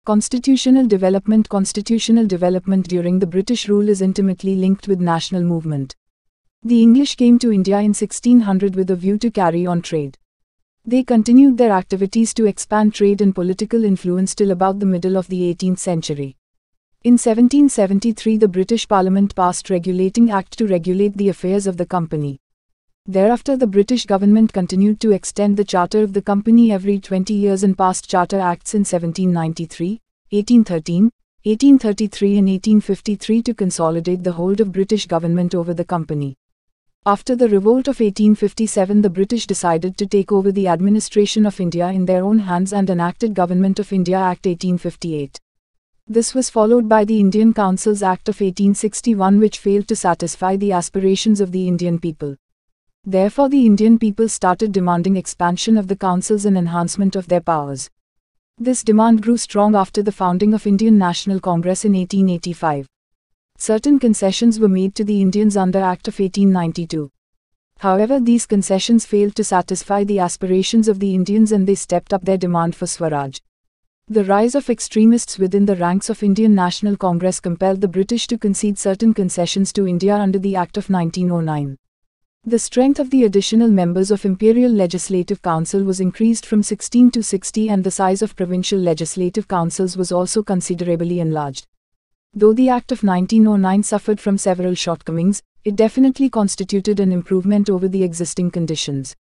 Constitutional development during the British rule is intimately linked with national movement. The English came to India in 1600 with a view to carry on trade. They continued their activities to expand trade and political influence till about the middle of the 18th century. In 1773 the British Parliament passed Regulating Act to regulate the affairs of the company. Thereafter the British government continued to extend the charter of the company every 20 years and passed Charter Acts in 1793, 1813, 1833 and 1853 to consolidate the hold of British government over the company. After the revolt of 1857 the British decided to take over the administration of India in their own hands and enacted Government of India Act 1858. This was followed by the Indian Councils Act of 1861 which failed to satisfy the aspirations of the Indian people. Therefore the Indian people started demanding expansion of the councils and enhancement of their powers. This demand grew strong after the founding of Indian National Congress in 1885. Certain concessions were made to the Indians under Act of 1892. However, these concessions failed to satisfy the aspirations of the Indians and they stepped up their demand for Swaraj. The rise of extremists within the ranks of Indian National Congress compelled the British to concede certain concessions to India under the Act of 1909. The strength of the additional members of Imperial Legislative Council was increased from 16 to 60 and the size of provincial legislative councils was also considerably enlarged. Though the Act of 1909 suffered from several shortcomings, it definitely constituted an improvement over the existing conditions.